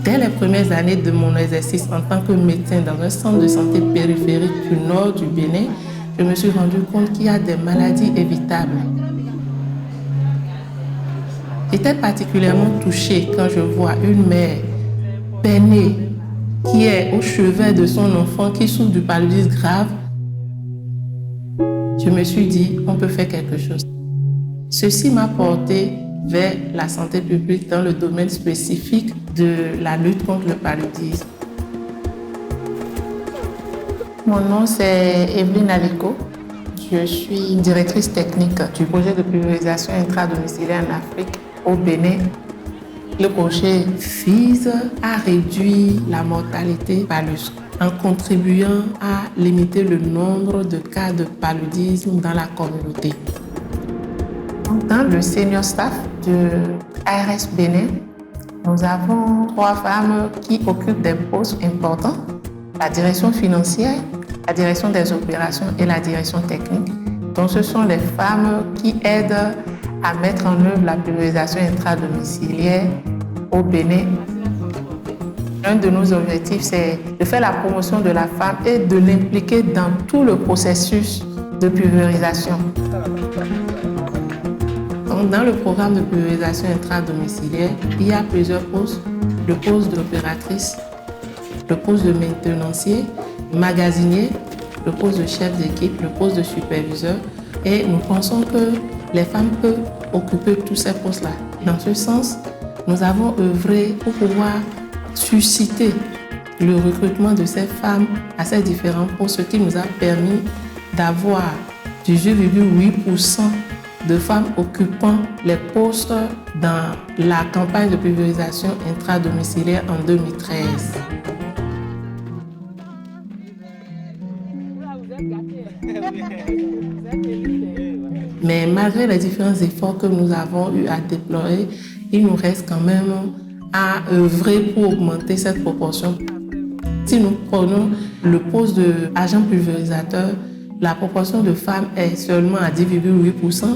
Dès les premières années de mon exercice en tant que médecin dans un centre de santé périphérique du nord du Bénin, je me suis rendu compte qu'il y a des maladies évitables. J'étais particulièrement touchée quand je vois une mère peinée qui est au chevet de son enfant qui souffre du paludisme grave. Je me suis dit, on peut faire quelque chose. Ceci m'a porté vers la santé publique dans le domaine spécifique de la lutte contre le paludisme. Mon nom c'est Evelyne Aliko. Je suis directrice technique du projet de pulvérisation intradomiciliaire en Afrique au Bénin. Le projet vise à réduire la mortalité par le scope en contribuant à limiter le nombre de cas de paludisme dans la communauté. Dans le senior staff de ARS Bénin, nous avons 3 femmes qui occupent des postes importants, la direction financière, la direction des opérations et la direction technique. Donc ce sont les femmes qui aident à mettre en œuvre la pulvérisation intradomiciliaire au Bénin. Un de nos objectifs, c'est de faire la promotion de la femme et de l'impliquer dans tout le processus de pulvérisation. Donc, dans le programme de pulvérisation intradomiciliaire, il y a plusieurs postes. Le poste d'opératrice, le poste de maintenancier, magasinier, le poste de chef d'équipe, le poste de superviseur. Et nous pensons que les femmes peuvent occuper tous ces postes-là. Dans ce sens, nous avons œuvré pour pouvoir susciter le recrutement de ces femmes à ces différents postes, ce qui nous a permis d'avoir 18,8% de femmes occupant les postes dans la campagne de pulvérisation intradomiciliaire en 2013. Mais malgré les différents efforts que nous avons eu à déployer, il nous reste quand même à œuvrer pour augmenter cette proportion. Si nous prenons le poste d'agent pulvérisateur, la proportion de femmes est seulement à 10,8%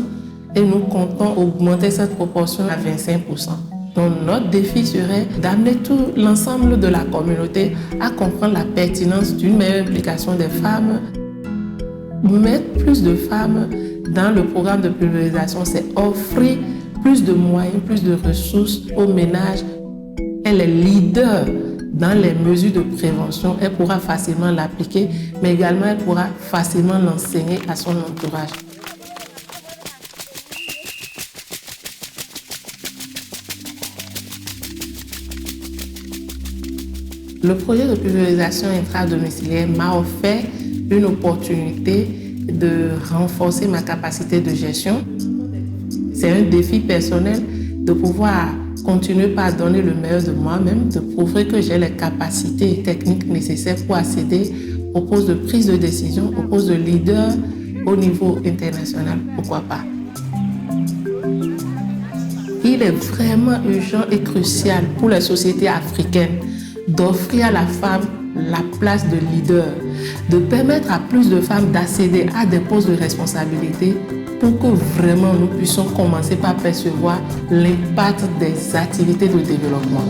et nous comptons augmenter cette proportion à 25%. Donc notre défi serait d'amener tout l'ensemble de la communauté à comprendre la pertinence d'une meilleure implication des femmes. Mettre plus de femmes dans le programme de pulvérisation, c'est offrir plus de moyens, plus de ressources aux ménages. Elle est leader dans les mesures de prévention. Elle pourra facilement l'appliquer, mais également elle pourra facilement l'enseigner à son entourage. Le projet de pulvérisation intradomiciliaire m'a offert une opportunité de renforcer ma capacité de gestion. C'est un défi personnel de pouvoir continuer par donner le meilleur de moi-même, de prouver que j'ai les capacités techniques nécessaires pour accéder au poste de prise de décision, au poste de leader au niveau international, pourquoi pas. Il est vraiment urgent et crucial pour les sociétés africaines d'offrir à la femme la place de leader, de permettre à plus de femmes d'accéder à des postes de responsabilité pour que vraiment nous puissions commencer par percevoir l'impact des activités de développement.